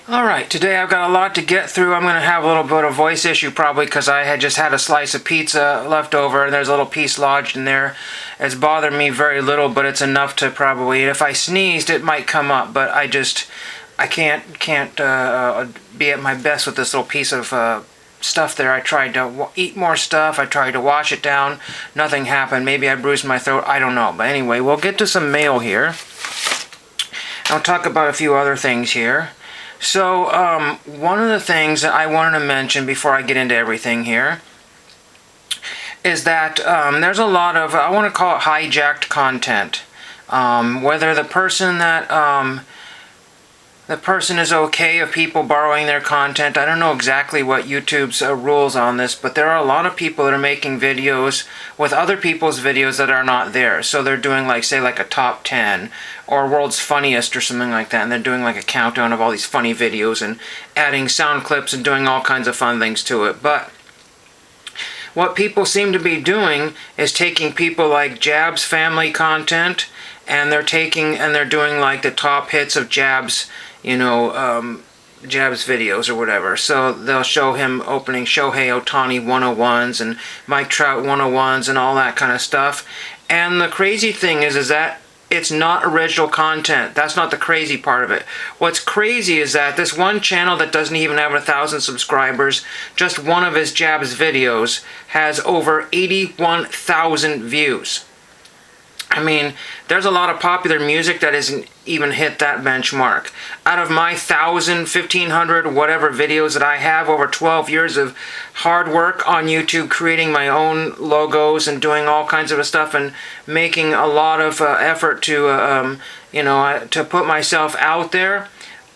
Alright, today I've got a lot to get through. I'm going to have a little bit of voice issue probably because I had just had a slice of pizza left over and there's a little piece lodged in there. It's bothered me very little, but it's enough to probably, if I sneezed it might come up, but I can't be at my best with this little piece of stuff there. I tried to eat more stuff, I tried to wash it down, nothing happened. Maybe I bruised my throat, I don't know. But anyway, we'll get to some mail here. I'll talk about a few other things here. So, one of the things that I wanted to mention before I get into everything here is that there's a lot of, I want to call it hijacked content. Whether the person is okay of people borrowing their content. I don't know exactly what YouTube's rules on this, but there are a lot of people that are making videos with other people's videos that are not theirs. So they're doing like, say, like a top 10 or world's funniest or something like that, and they're doing like a countdown of all these funny videos and adding sound clips and doing all kinds of fun things to it. But what people seem to be doing is taking people like Jab's family content, and they're doing like the top hits of Jab's, Jab's videos or whatever. So they'll show him opening Shohei Ohtani 101s and Mike Trout 101s and all that kind of stuff. And the crazy thing is that it's not original content. That's not the crazy part of it. What's crazy is that this one channel that doesn't even have 1,000 subscribers, just one of his Jab's videos, has over 81,000 views. I mean, there's a lot of popular music that isn't even hit that benchmark. Out of my 1,000, 1,500, whatever videos that I have, over 12 years of hard work on YouTube, creating my own logos and doing all kinds of stuff and making a lot of effort to, to put myself out there,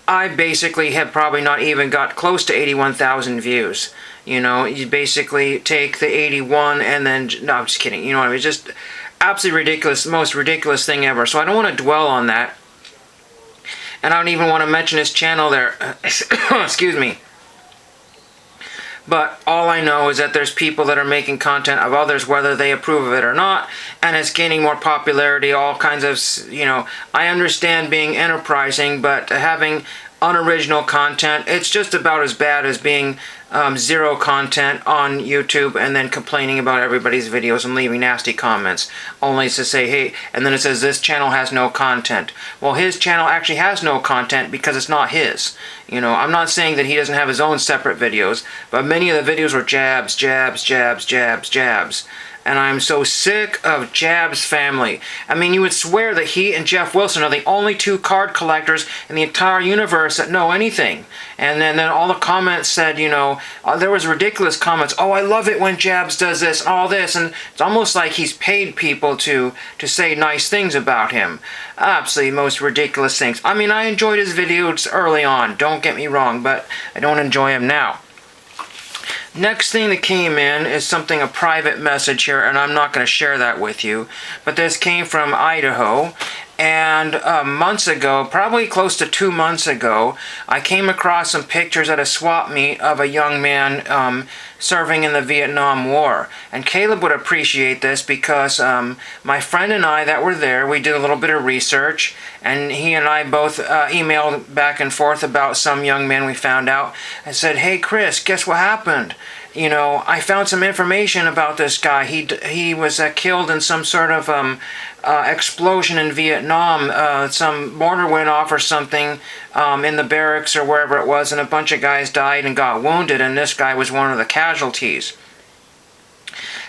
I basically have probably not even got close to 81,000 views. You basically take the 81 and then, no, I'm just kidding. You know what I mean? Just absolutely ridiculous, most ridiculous thing ever. So I don't want to dwell on that. And I don't even want to mention his channel there. Excuse me. But all I know is that there's people that are making content of others, whether they approve of it or not, and it's gaining more popularity, all kinds of, I understand being enterprising, but having unoriginal content, it's just about as bad as being zero content on YouTube and then complaining about everybody's videos and leaving nasty comments, only to say, hey, and then it says this channel has no content. Well, his channel actually has no content because it's not his. I'm not saying that he doesn't have his own separate videos, but many of the videos were jabs, jabs, jabs, jabs, jabs. And I'm so sick of Jab's family. I mean, you would swear that he and Jeff Wilson are the only two card collectors in the entire universe that know anything. And then all the comments said, there was ridiculous comments. Oh, I love it when Jabs does this, all this. And it's almost like he's paid people to say nice things about him. Absolutely most ridiculous things. I mean, I enjoyed his videos early on, don't get me wrong, but I don't enjoy him now. Next thing that came in is a private message here, and I'm not going to share that with you. But this came from Idaho, and months ago, probably close to 2 months ago, I came across some pictures at a swap meet of a young man serving in the Vietnam War. And Caleb would appreciate this because my friend and I that were there, we did a little bit of research, and he and I both emailed back and forth about some young man we found out. I said, hey Chris, guess what happened? I found some information about this guy. He was killed in some sort of explosion in Vietnam. Some mortar went off or something in the barracks or wherever it was, and a bunch of guys died and got wounded, and this guy was one of the casualties.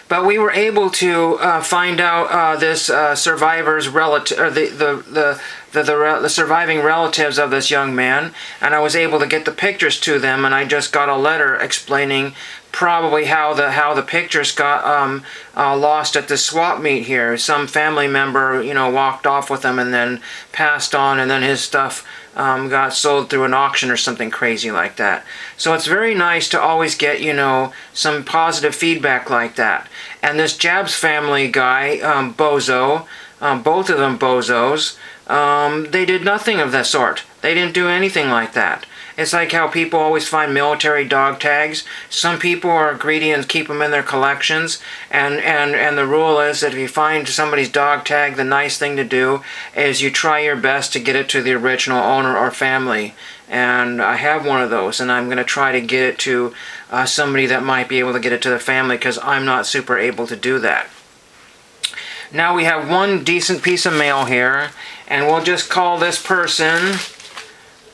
But we were able to find out this survivor's relative, or the surviving relatives of this young man, and I was able to get the pictures to them, and I just got a letter explaining probably how the pictures got lost at the swap meet here. Some family member, walked off with them and then passed on, and then his stuff got sold through an auction or something crazy like that. So it's very nice to always get, some positive feedback like that. And this Jab's family guy, Bozo, both of them bozos, they did nothing of that sort. They didn't do anything like that. It's like how people always find military dog tags. Some people are greedy and keep them in their collections, and the rule is that if you find somebody's dog tag, the nice thing to do is you try your best to get it to the original owner or family. And I have one of those, and I'm going to try to get it to somebody that might be able to get it to the family, because I'm not super able to do that. Now we have one decent piece of mail here, and we'll just call this person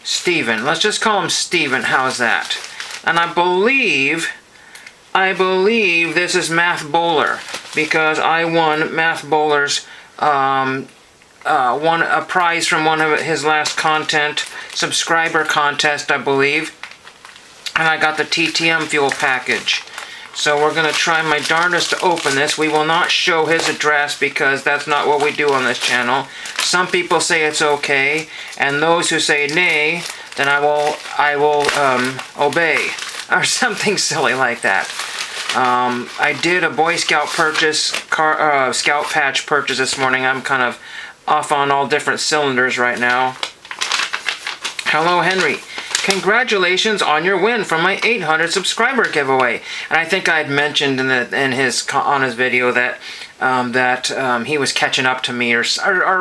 Steven. Let's just call him Steven. How's that? And I believe this is Math Bowler, because I won Math Bowler's won a prize from one of his last content subscriber contest, I believe, and I got the TTM fuel package. So we're going to try my darndest to open this. We will not show his address because that's not what we do on this channel. Some people say it's okay, and those who say nay, then I will obey, or something silly like that. I did a Boy Scout purchase, Scout patch purchase this morning. I'm kind of off on all different cylinders right now. Hello, Henry. Congratulations on your win from my 800 subscriber giveaway. And I think I had mentioned on his video that he was catching up to me, or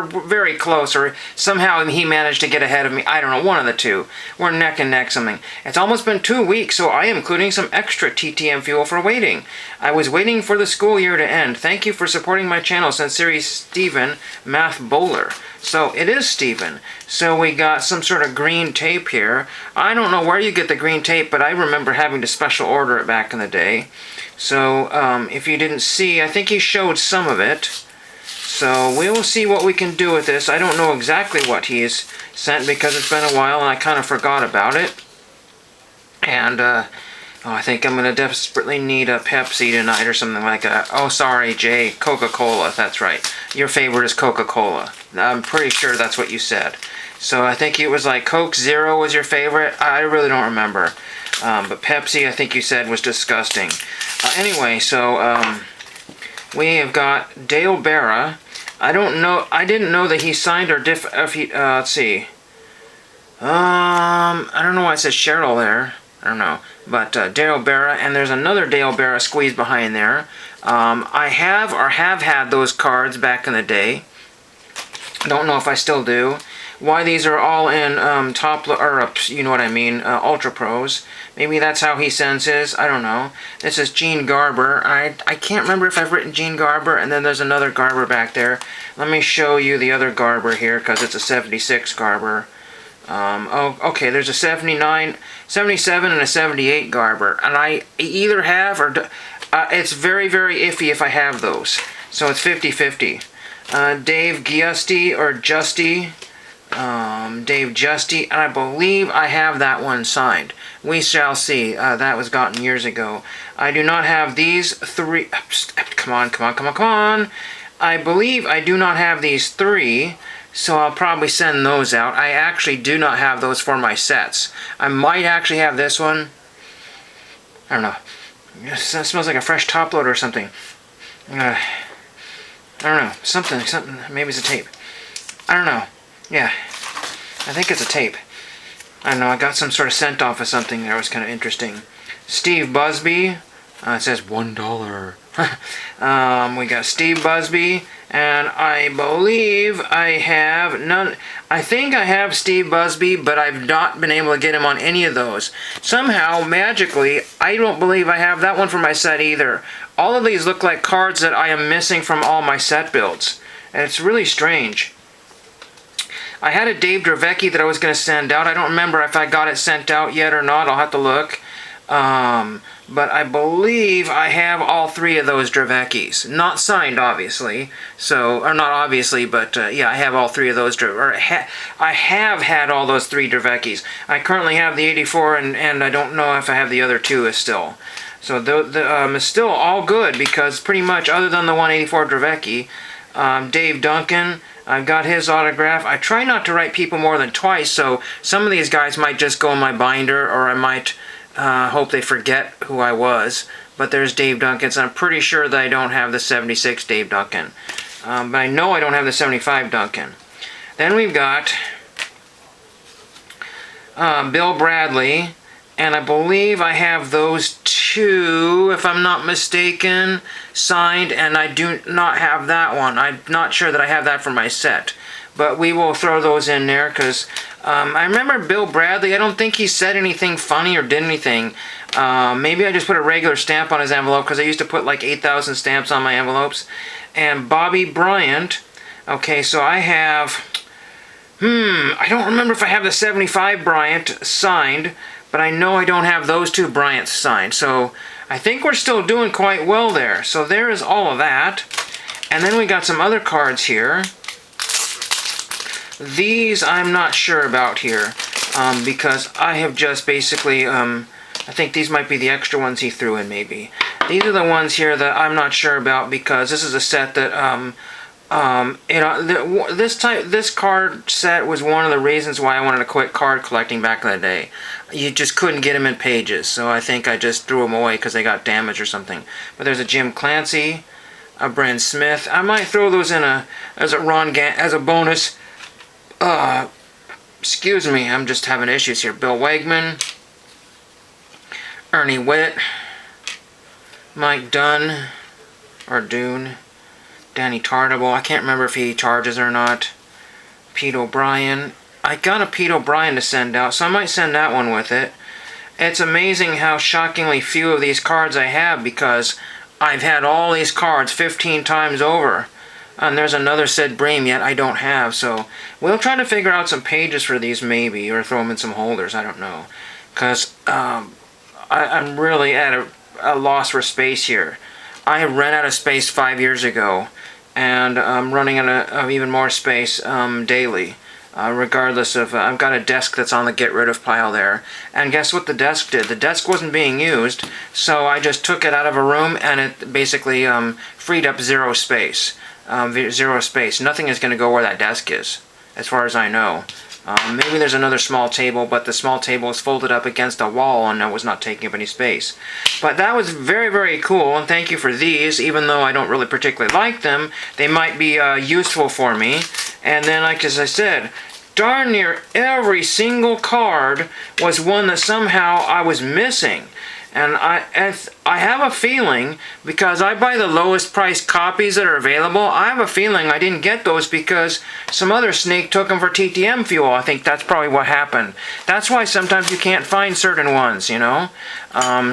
very close, or somehow he managed to get ahead of me. I don't know, one of the two. We're neck and neck something. It's almost been 2 weeks, so I am including some extra TTM fuel for waiting. I was waiting for the school year to end. Thank you for supporting my channel. Sincerely, Steven, Math Bowler. So it is Steven. So we got some sort of green tape here. I don't know where you get the green tape, but I remember having to special order it back in the day. So if you didn't see, I think he showed some of it. So we will see what we can do with this. I don't know exactly what he's sent because it's been a while and I kind of forgot about it. And I think I'm going to desperately need a Pepsi tonight or something like that. Oh, sorry, Jay. Coca-Cola. That's right. Your favorite is Coca-Cola. I'm pretty sure that's what you said. So I think it was like Coke Zero was your favorite. I really don't remember. But Pepsi, I think you said, was disgusting. Anyway, so we have got Dale Barra. I don't know. I didn't know that he signed or let's see. I don't know why it says Cheryl there. I don't know. But Dale Barra, and there's another Dale Barra squeezed behind there. I have had those cards back in the day. Don't know if I still do. Why these are all in you know what I mean, Ultra Pros. Maybe that's how he sends his. I don't know. This is Gene Garber. I can't remember if I've written Gene Garber, and then there's another Garber back there. Let me show you the other Garber here, because it's a 76 Garber. Oh, okay, there's a 79, 77, and a 78 Garber. And I either have, or it's very, very iffy if I have those. So it's 50-50. Dave Giusti, or Justy. Dave Justy, and I believe I have that one signed. We shall see. That was gotten years ago. I do not have these three. Come on. I believe I do not have these three, so I'll probably send those out. I actually do not have those for my sets. I might actually have this one. I don't know. It smells like a fresh top loader or something. I don't know. Something. Maybe it's a tape. I don't know. Yeah, I think it's a tape. I don't know, I got some sort of scent off of something that was kind of interesting. Steve Busby, it says $1. We got Steve Busby, and I believe I have none. I think I have Steve Busby, but I've not been able to get him on any of those. Somehow, magically, I don't believe I have that one for my set either. All of these look like cards that I am missing from all my set builds, and it's really strange. I had a Dave Dravecki that I was going to send out. I don't remember if I got it sent out yet or not. I'll have to look. But I believe I have all three of those Draveckis. Not signed, obviously. So, or not obviously, but yeah, I have all three of those. I have had all those three Draveckis. I currently have the 84, and I don't know if I have the other two still. So it's still all good, because pretty much, other than the 184 Dravecki, Dave Duncan, I've got his autograph. I try not to write people more than twice, so some of these guys might just go in my binder, or I might hope they forget who I was. But there's Dave Duncan, so I'm pretty sure that I don't have the 76 Dave Duncan. But I know I don't have the 75 Duncan. Then we've got Bill Bradley, and I believe I have those two, if I'm not mistaken, signed, and I do not have that one. I'm not sure that I have that for my set, but we will throw those in there because I remember Bill Bradley. I don't think he said anything funny or did anything. Maybe I just put a regular stamp on his envelope because I used to put like 8,000 stamps on my envelopes. And Bobby Bryant. Okay, so I have, I don't remember if I have the 75 Bryant signed, but I know I don't have those two Bryants signed. So I think we're still doing quite well there. So there is all of that. And then we got some other cards here. These I'm not sure about here because I have just basically, I think these might be the extra ones he threw in maybe. These are the ones here that I'm not sure about because this is a set that, this card set was one of the reasons why I wanted to quit card collecting back in the day. You just couldn't get them in pages, so I think I just threw them away because they got damaged or something. But there's a Jim Clancy, a Brent Smith. I might throw those in as a bonus. Excuse me, I'm just having issues here. Bill Wegman, Ernie Witt, Mike Dunn, or Dune, Danny Tartable. I can't remember if he charges or not. Pete O'Brien. I got a Pete O'Brien to send out, so I might send that one with it. It's amazing how shockingly few of these cards I have because I've had all these cards 15 times over. And there's another Sid Bream yet I don't have, so we'll try to figure out some pages for these maybe, or throw them in some holders, I don't know. Because I'm really at a loss for space here. I ran out of space 5 years ago, and I'm running out of even more space daily. Regardless of, I've got a desk that's on the get rid of pile there. And guess what the desk did? The desk wasn't being used, so I just took it out of a room and it basically freed up zero space. Nothing is going to go where that desk is, as far as I know. Maybe there's another small table, but the small table is folded up against a wall and it was not taking up any space. But that was very, very cool, and thank you for these. Even though I don't really particularly like them, they might be useful for me. And then, like as I said, darn near every single card was one that somehow I was missing. And I have a feeling, because I buy the lowest priced copies that are available, I have a feeling I didn't get those because some other snake took them for TTM fuel. I think that's probably what happened. That's why sometimes you can't find certain ones, you know?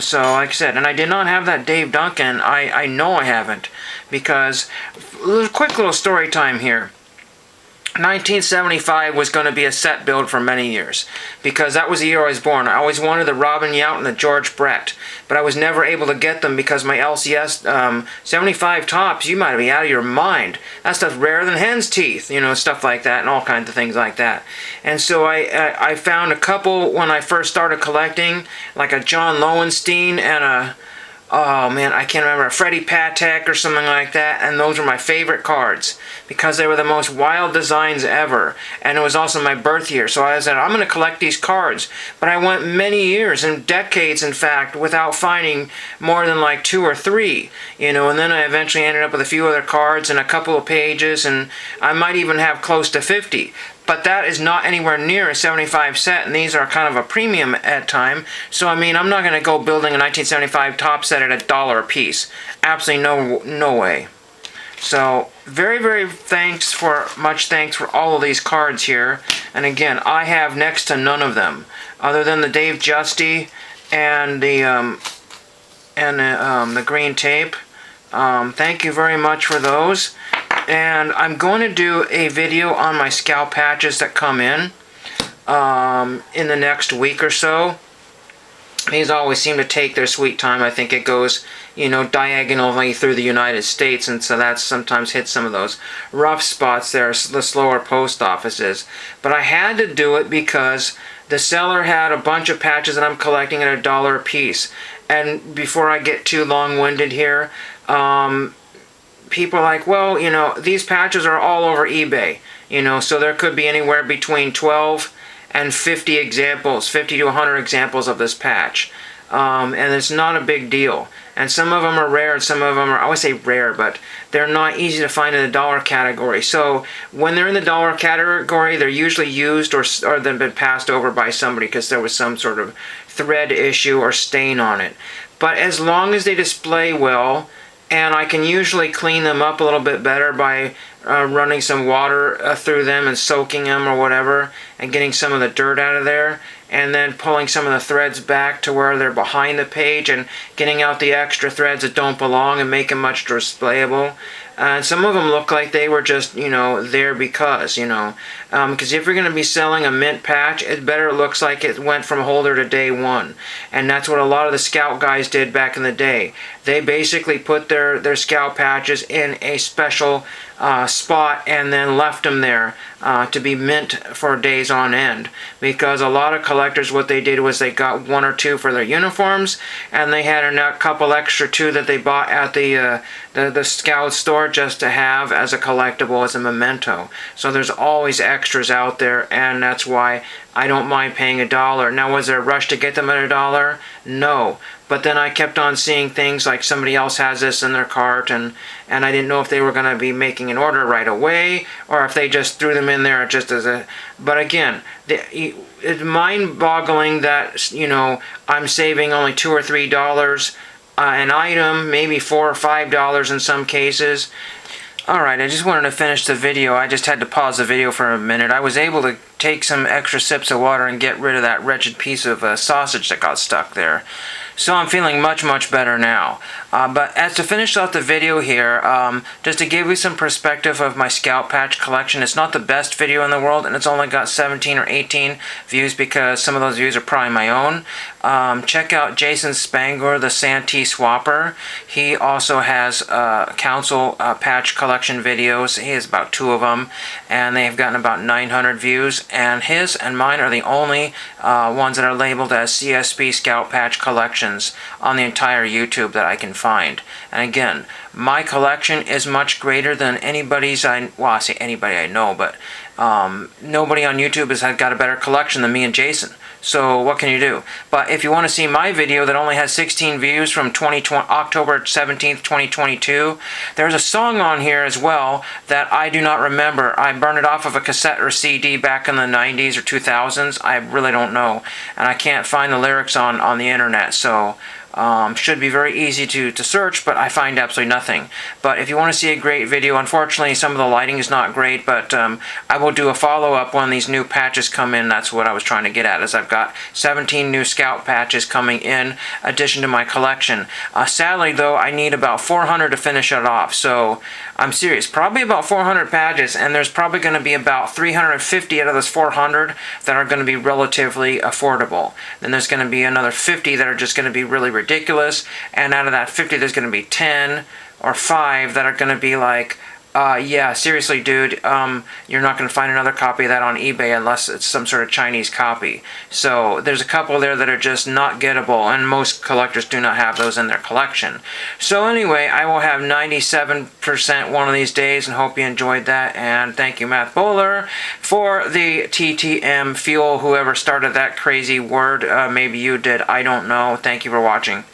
So like I said, and I did not have that Dave Duncan. I know I haven't. Because, quick little story time here. 1975 was going to be a set build for many years because that was the year I was born. I always wanted the Robin Yount and the George Brett, but I was never able to get them because my LCS 75 tops, you might be out of your mind. That stuff's rarer than hen's teeth, you know, stuff like that and all kinds of things like that. And so I found a couple when I first started collecting, like a John Lowenstein and a, oh man, I can't remember, a Freddie Patek or something like that, and those were my favorite cards because they were the most wild designs ever, and it was also my birth year, so I said, I'm going to collect these cards. But I went many years, and decades in fact, without finding more than like 2 or 3, you know, and then I eventually ended up with a few other cards and a couple of pages, and I might even have close to 50. But that is not anywhere near a 75 set, and these are kind of a premium at time. So, I mean, I'm not going to go building a 1975 top set at $1 a piece. Absolutely no way. So, very, very much thanks for all of these cards here. And again, I have next to none of them, other than the Dave Justy and the green tape. Thank you very much for those. And I'm going to do a video on my scalp patches that come in the next week or so. These always seem to take their sweet time. I think it goes, you know, diagonally through the United States, and so that sometimes hits some of those rough spots there, the slower post offices. But I had to do it because the seller had a bunch of patches that I'm collecting at $1 a piece. And before I get too long-winded here, people are like, well, you know, these patches are all over eBay, you know, so there could be anywhere between 12 and 50 examples, 50 to 100 examples of this patch. And it's not a big deal. and some of them are rare and some of them are, I would say rare, but they're not easy to find in the dollar category. So when they're in the dollar category, they're usually used or they've been passed over by somebody because there was some sort of thread issue or stain on it. But as long as they display well, and I can usually clean them up a little bit better by running some water through them and soaking them or whatever, and getting some of the dirt out of there, and then pulling some of the threads back to where they're behind the page and getting out the extra threads that don't belong and make them much displayable. And some of them look like they were just, there because, because if you're going to be selling a mint patch, it better looks like it went from holder to day one. And that's what a lot of the scout guys did back in the day. They basically put their scout patches in a special spot and then left them there to be mint for days on end, because a lot of collectors, what they did was they got one or two for their uniforms, and they had a couple extra too that they bought at the scout store just to have as a collectible, as a memento. So there's always extras out there, and that's why I don't mind paying $1. Now, was there a rush to get them at $1? No. But then I kept on seeing things like somebody else has this in their cart, and I didn't know if they were going to be making an order right away or if they just threw them in there just as a... But again, it's mind-boggling that, I'm saving only $2 or $3 an item, maybe $4 or $5 in some cases. Alright, I just wanted to finish the video. I just had to pause the video for a minute. I was able to take some extra sips of water and get rid of that wretched piece of sausage that got stuck there. So I'm feeling much, much better now. But as to finish off the video here, just to give you some perspective of my scout patch collection, it's not the best video in the world, and it's only got 17 or 18 views because some of those views are probably my own. Check out Jason Spangler, the Santee Swapper. He also has council patch collection videos. He has about 2 of them, and they have gotten about 900 views, and his and mine are the only ones that are labeled as CSP Scout Patch Collections on the entire YouTube that I can find. And again, my collection is much greater than anybody's. I say anybody I know, but nobody on YouTube has got a better collection than me and Jason. So what can you do? But if you want to see my video that only has 16 views from October 17th, 2022, there's a song on here as well that I do not remember. I burned it off of a cassette or CD back in the 90s or 2000s. I really don't know. And I can't find the lyrics on the internet. So should be very easy to search, but I find absolutely nothing. But if you want to see a great video, unfortunately some of the lighting is not great, but I will do a follow-up when these new patches come in. That's what I was trying to get at, is I've got 17 new scout patches coming in addition to my collection. Sadly though, I need about 400 to finish it off, so I'm serious, probably about 400 patches, and there's probably going to be about 350 out of those 400 that are going to be relatively affordable. Then there's going to be another 50 that are just going to be really ridiculous, and out of that 50 there's going to be 10 or 5 that are going to be like, yeah, seriously dude, you're not going to find another copy of that on eBay unless it's some sort of Chinese copy. So there's a couple there that are just not gettable, and most collectors do not have those in their collection. So anyway, I will have 97% one of these days, and hope you enjoyed that. And thank you, Matt Bowler, for the TTM fuel. Whoever started that crazy word, maybe you did, I don't know. Thank you for watching.